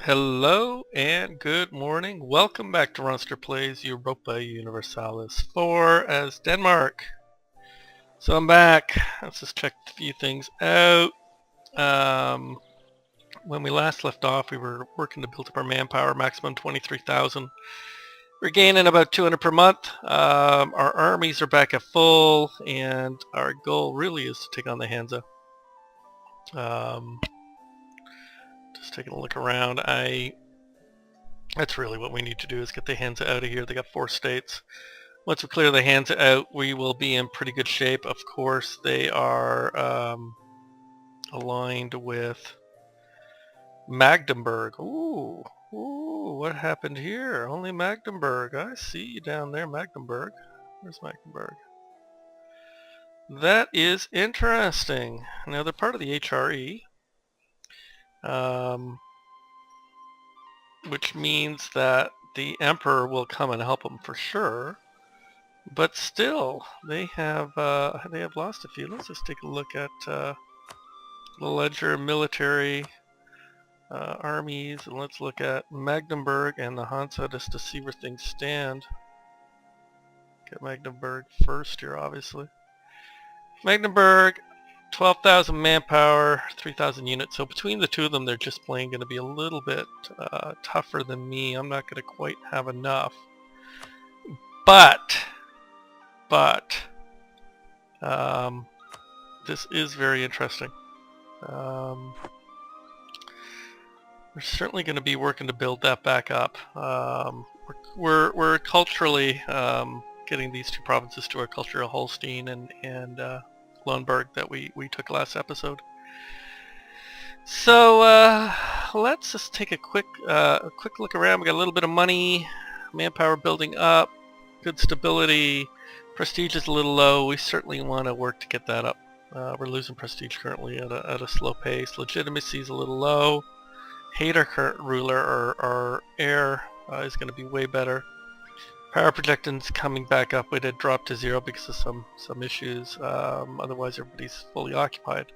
Hello and good morning. Welcome back to Ronster Plays Europa Universalis 4 as Denmark. So I'm back. Let's just check a few things out. When we last left off, we were working to build up our manpower, maximum 23,000. We're gaining about 200 per month. Our armies are back at full, and our goal really is to take on the Hansa. Just taking a look around. That's really what we need to do, is get the Hansa out of here. They got 4 states. Once we clear the Hansa out, we will be in pretty good shape. Of course, they are aligned with Magdeburg. Ooh, what happened here? Only Magdeburg. I see you down there, Magdeburg. Where's Magdeburg? That is interesting. Now, they're part of the HRE. Which means that the Emperor will come and help them for sure. But still, they have lost a few. Let's just take a look at the ledger military armies, and let's look at Magdeburg and the Hansa just to see where things stand. Get Magdeburg first here, obviously. Magdeburg, 12,000 manpower, 3,000 units. So between the two of them, they're just plain going to be a little bit tougher than me. I'm not going to quite have enough. But this is very interesting. We're certainly going to be working to build that back up. We're culturally getting these two provinces to our cultural Holstein and Lundberg that we took last episode. So let's just take a quick look around. We got a little bit of money, manpower building up, good stability. Prestige is a little low. We certainly want to work to get that up. We're losing prestige currently at a slow pace. Legitimacy is a little low. Hate our current ruler. Our heir is going to be way better. Power projection's coming back up. We did drop to 0 because of some issues. Otherwise, everybody's fully occupied.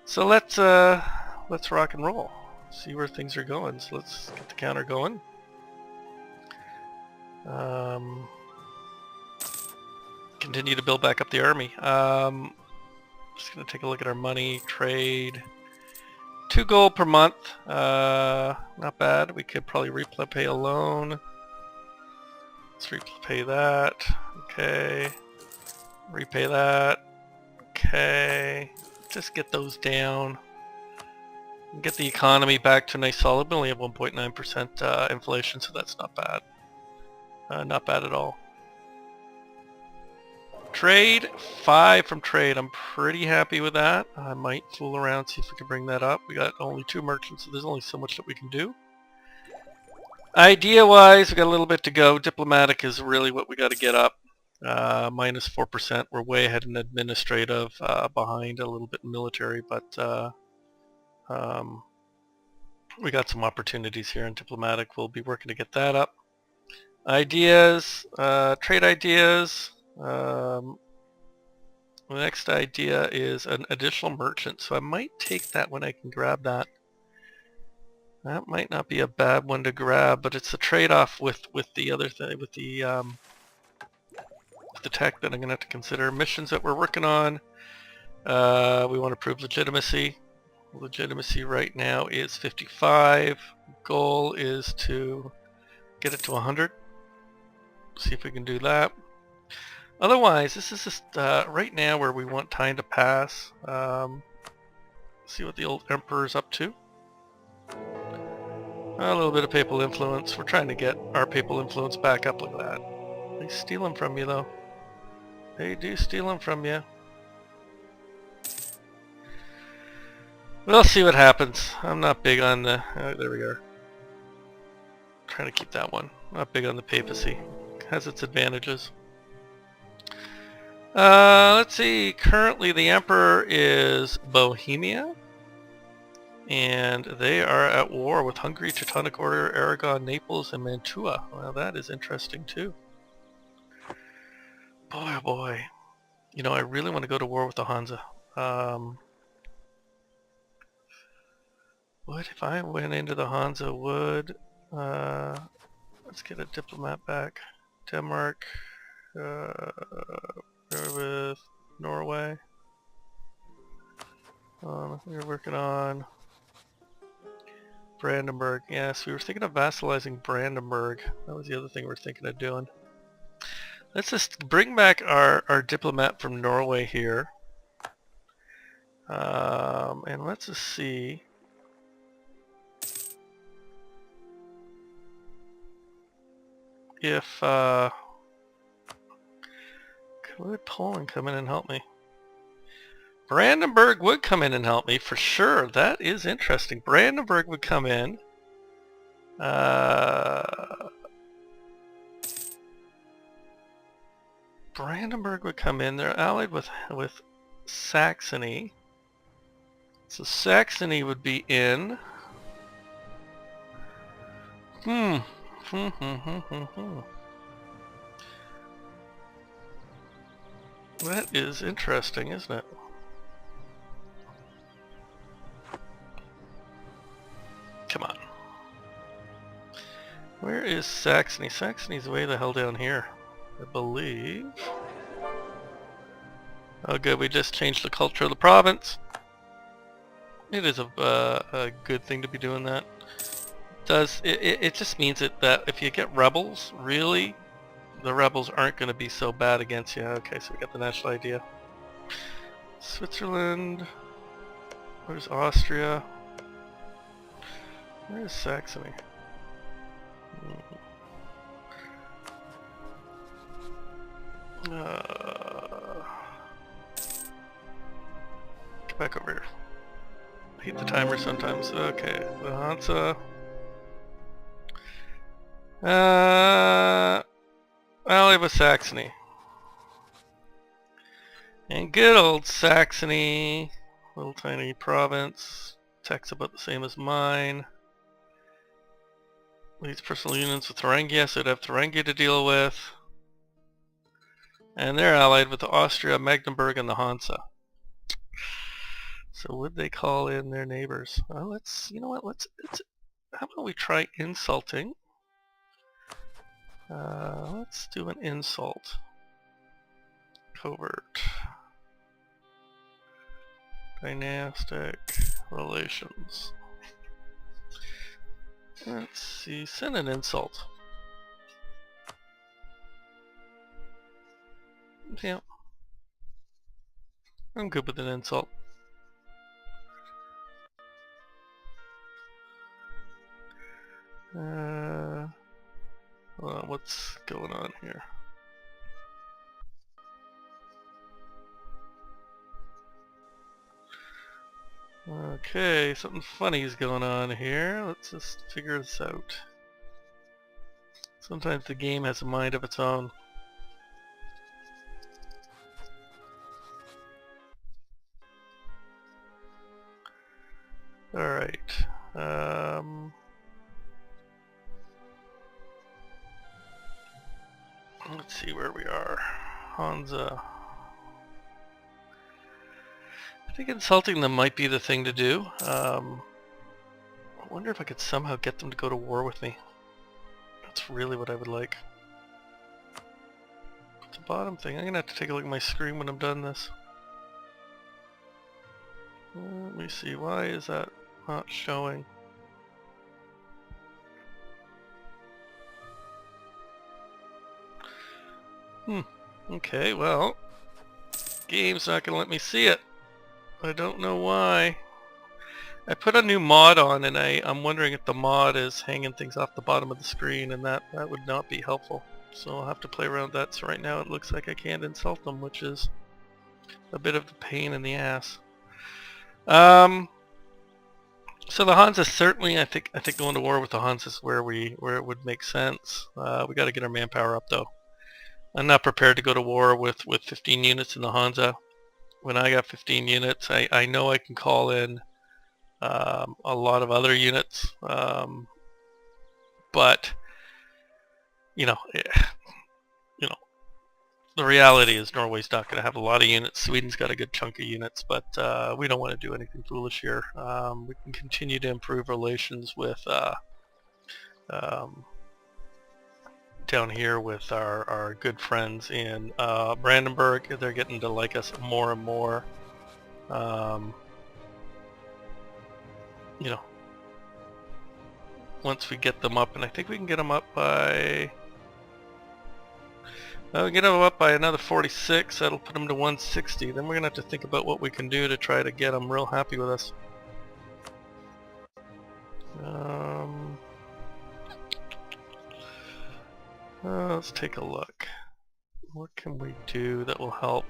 So let's rock and roll. See where things are going. So let's get the counter going. Continue to build back up the army. Just gonna take a look at our money, trade. 2 gold per month. Not bad. We could probably repay a loan. Let's repay that. Okay. Repay that. Okay. Just get those down. Get the economy back to a nice solid. We only have 1.9% inflation, so that's not bad. Not bad at all. Trade, 5 from trade. I'm pretty happy with that. I might fool around, see if we can bring that up. We got only 2 merchants, so there's only so much that we can do. Idea-wise, we got a little bit to go. Diplomatic is really what we got to get up. Minus 4%. We're way ahead in administrative, behind a little bit in military, but we got some opportunities here in diplomatic. We'll be working to get that up. Ideas, trade ideas. The next idea is an additional merchant, so I might take that when I can grab that. That might not be a bad one to grab, but it's a trade-off with the other thing, with the tech that I'm gonna have to consider. Missions that we're working on. We want to prove legitimacy. Legitimacy right now is 55. Goal is to get it to 100. See if we can do that. Otherwise, this is just right now where we want time to pass. See what the old Emperor's up to. A little bit of papal influence. We're trying to get our papal influence back up like that. They steal them from you, though. They do steal them from you. We'll see what happens. I'm not big on the... there we are. Trying to keep that one. Not big on the papacy. Has its advantages. Let's see. Currently, the Emperor is Bohemia. And they are at war with Hungary, Teutonic Order, Aragon, Naples, and Mantua. Well, that is interesting, too. Boy, oh boy. You know, I really want to go to war with the Hansa. What if I went into the Hansa would, let's get a diplomat back. Denmark, we're with Norway. We're working on Brandenburg. Yes, we were thinking of vassalizing Brandenburg. That was the other thing we were thinking of doing. Let's just bring back our diplomat from Norway here. And let's just see. If, would Poland come in and help me? Brandenburg would come in and help me, for sure. That is interesting. Brandenburg would come in. Brandenburg would come in. They're allied with Saxony. So Saxony would be in. That is interesting, isn't it? Come on. Where is Saxony? Saxony's way the hell down here, I believe. Oh good, we just changed the culture of the province. It is a good thing to be doing that. It just means that if you get rebels, really, the rebels aren't going to be so bad against you. Okay, so we got the national idea. Switzerland. Where's Austria? Where's Saxony? Get back over here. I hate the timer sometimes. Okay, the Hansa. Allied with Saxony. And good old Saxony, little tiny province, tax about the same as mine. These personal unions with Thuringia, so I'd have Thuringia to deal with. And they're allied with Austria, Magdeburg, and the Hansa. So would they call in their neighbors? Well, let's, you know what, how about we try insulting? Let's do an insult. Covert. Dynastic relations. Let's see, send an insult. Yeah. I'm good with an insult. Hold on, what's going on here? Okay, something funny is going on here. Let's just figure this out. Sometimes the game has a mind of its own. Alright. Let's see where we are. Hansa. I think insulting them might be the thing to do. I wonder if I could somehow get them to go to war with me. That's really what I would like. But the bottom thing, I'm gonna have to take a look at my screen when I'm done this. Let me see, why is that not showing? Okay, well, game's not gonna let me see it. I don't know why. I put a new mod on and I'm wondering if the mod is hanging things off the bottom of the screen, and that would not be helpful. So I'll have to play around with that. So right now it looks like I can't insult them, which is a bit of a pain in the ass. So the Hansa certainly, I think going to war with the Hansa is where it would make sense. We got to get our manpower up though. I'm not prepared to go to war with 15 units in the Hansa. When I got 15 units, I know I can call in a lot of other units, but you know, the reality is Norway's not going to have a lot of units. Sweden's got a good chunk of units, but we don't want to do anything foolish here. We can continue to improve relations with down here with our good friends in Brandenburg. They're getting to like us more and more. You know, once we get them up, and I think we can get them up by... we get them up by another 46, that'll put them to 160. Then we're going to have to think about what we can do to try to get them real happy with us. Let's take a look. What can we do that will help?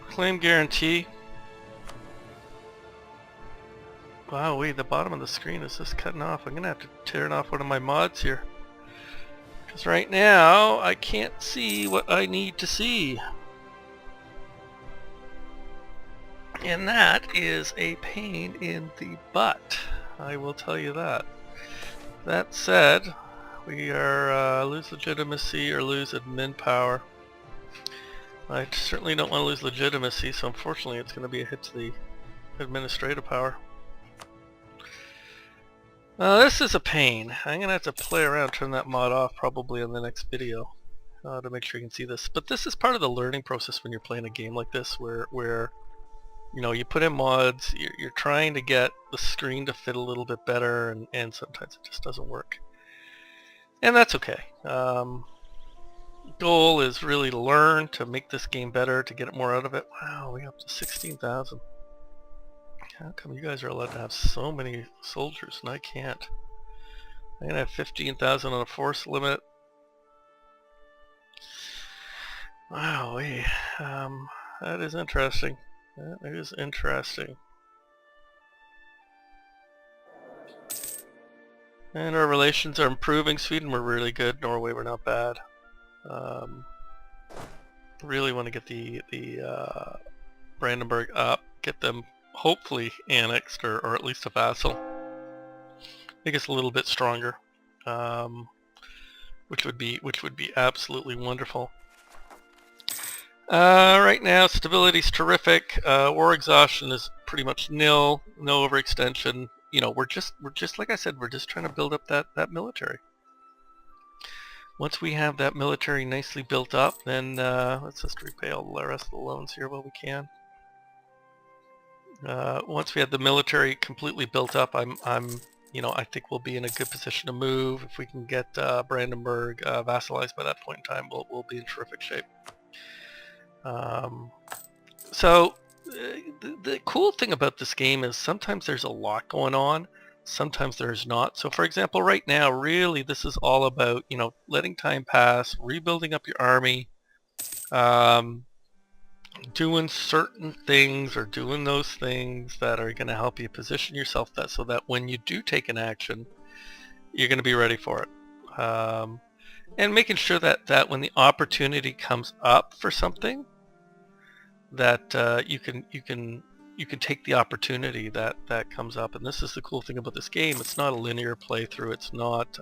Claim guarantee. Wow, wait, the bottom of the screen is just cutting off. I'm gonna have to turn off one of my mods here. Because right now, I can't see what I need to see. And that is a pain in the butt. I will tell you that. That said, we are lose legitimacy or lose admin power. I certainly don't want to lose legitimacy, so unfortunately it's going to be a hit to the administrative power. This is a pain. I'm going to have to play around, turn that mod off probably in the next video to make sure you can see this. But this is part of the learning process when you're playing a game like this, where you know, you put in mods, you're trying to get the screen to fit a little bit better, and sometimes it just doesn't work. And that's okay. Goal is really to learn, to make this game better, to get it more out of it. Wow, we're up to 16,000. How come you guys are allowed to have so many soldiers and I can't? I'm gonna have 15,000 on a force limit. Wow, that is interesting. That is interesting. And our relations are improving. Sweden, we're really good. Norway, we're not bad. Really want to get the Brandenburg up, get them hopefully annexed or at least a vassal. Make us a little bit stronger, which would be absolutely wonderful. Right now, stability's terrific. War exhaustion is pretty much nil. No overextension. You know, we're just like I said, we're just trying to build up that military. Once we have that military nicely built up, then let's just repay all the rest of the loans here while we can. Once we have the military completely built up, you know, I think we'll be in a good position to move. If we can get Brandenburg vassalized by that point in time, we'll be in terrific shape. So the cool thing about this game is sometimes there's a lot going on, sometimes there's not. So for example, right now, really this is all about, you know, letting time pass, rebuilding up your army, doing certain things or doing those things that are going to help you position yourself so that when you do take an action, you're going to be ready for it. And making sure that when the opportunity comes up for something, that you can take the opportunity that comes up. And this is the cool thing about this game. It's not a linear playthrough. It's not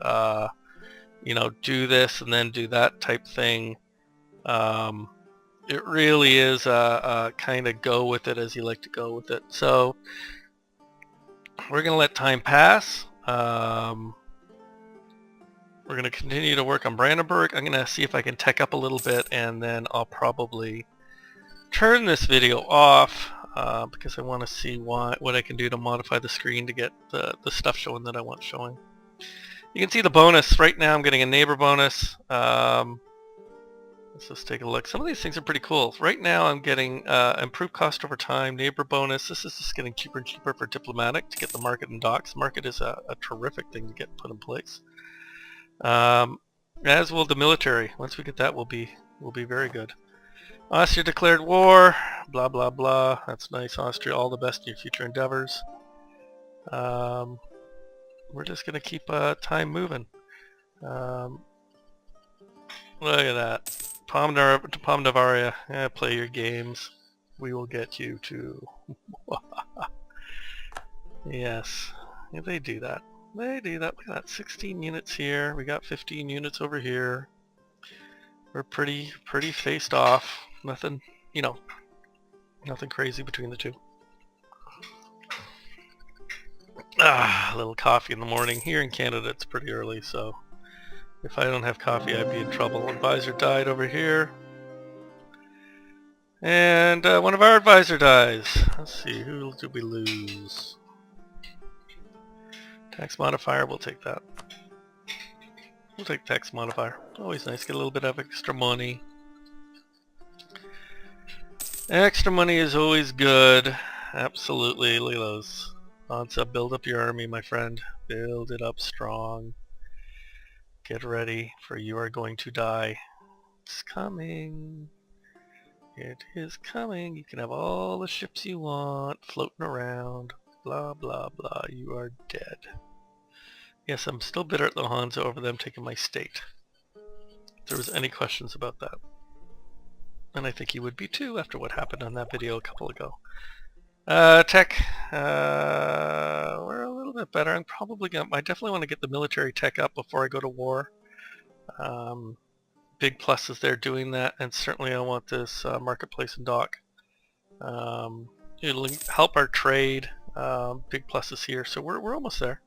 you know, do this and then do that type thing. It really is a kind of go with it as you like to go with it. So we're gonna let time pass. We're gonna continue to work on Brandenburg. I'm gonna see if I can tech up a little bit, and then I'll probably turn this video off because I want to see what I can do to modify the screen to get the stuff showing that I want showing. You can see the bonus. Right now I'm getting a neighbor bonus. Let's just take a look. Some of these things are pretty cool. Right now I'm getting improved cost over time, neighbor bonus. This is just getting cheaper and cheaper for diplomatic to get the market and docks. Market is a terrific thing to get put in place. As will the military. Once we get that, we'll be very good. Austria declared war. Blah blah blah. That's nice, Austria. All the best in your future endeavors. We're just gonna keep time moving. Look at that. Pomnavaria. Yeah, play your games. We will get you too. Yes, yeah, they do that. They do that. Look at that, 16 units here. We got 15 units over here. We're pretty faced off. Nothing, you know, nothing crazy between the two. A little coffee in the morning. Here in Canada it's pretty early, so if I don't have coffee I'd be in trouble. Advisor died over here. And one of our advisor dies. Let's see, who do we lose? Tax modifier, we'll take that. We'll take tax modifier. Always nice, get a little bit of extra money. Extra money is always good. Absolutely. Look at those. Hansa, build up your army, my friend. Build it up strong. Get ready, for you are going to die. It's coming. It is coming. You can have all the ships you want floating around. Blah, blah, blah. You are dead. Yes, I'm still bitter at the Hansa over them taking my state. If there was any questions about that. And I think you would be too after what happened on that video a couple ago. Tech. We're a little bit better. I definitely want to get the military tech up before I go to war. Big pluses there doing that, and certainly I want this marketplace and dock. It'll help our trade. Big pluses here, so we're almost there.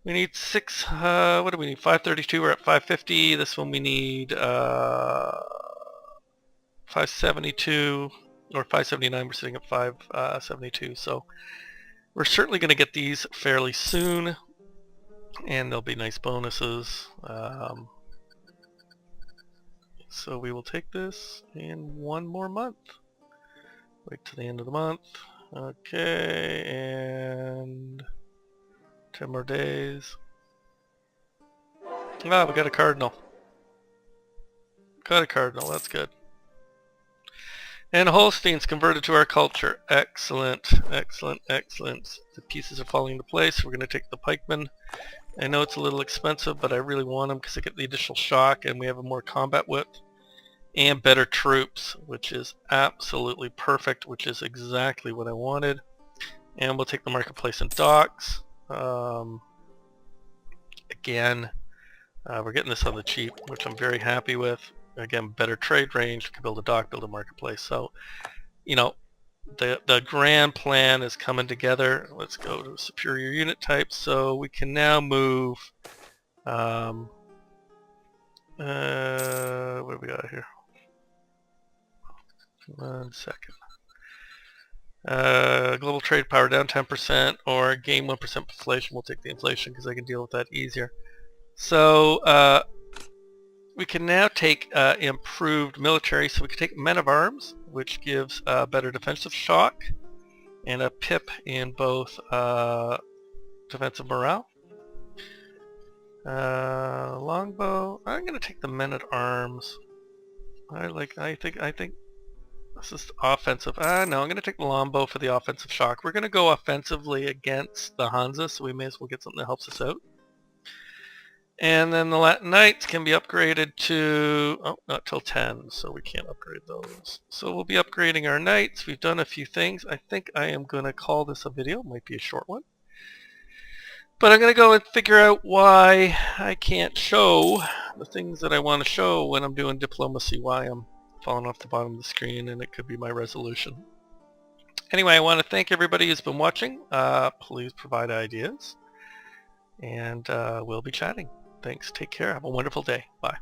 We need 6, what do we need? 532, we're at 550. This one we need 572, or 579, we're sitting at 572. So we're certainly going to get these fairly soon, and there'll be nice bonuses. So we will take this in 1 more month. Wait till the end of the month. Okay, and 10 more days. Ah, we got a cardinal. Got a cardinal, that's good. And Holstein's converted to our culture. Excellent, excellent, excellent. The pieces are falling into place. We're going to take the pikemen. I know it's a little expensive, but I really want them because I get the additional shock and we have a more combat width and better troops, which is absolutely perfect, which is exactly what I wanted. And we'll take the marketplace and docks. Again, we're getting this on the cheap, which I'm very happy with. Again, better trade range, we can build a dock, build a marketplace. So, you know, the grand plan is coming together. Let's go to superior unit type. So we can now move, what do we got here? 1 second. Global trade power down 10% or gain 1% inflation. We'll take the inflation because I can deal with that easier. So we can now take improved military. So we can take men of arms, which gives better defensive shock and a pip in both defensive morale. Longbow. I'm going to take the men at arms. I think this is offensive. No, I'm going to take the longbow for the offensive shock. We're going to go offensively against the Hansa, so we may as well get something that helps us out. And then the Latin Knights can be upgraded to, oh, not till 10, so we can't upgrade those. So we'll be upgrading our Knights. We've done a few things. I think I am going to call this a video. It might be a short one. But I'm going to go and figure out why I can't show the things that I want to show when I'm doing diplomacy, why I'm falling off the bottom of the screen, and it could be my resolution. Anyway, I want to thank everybody who's been watching. Please provide ideas, and we'll be chatting. Thanks. Take care. Have a wonderful day. Bye.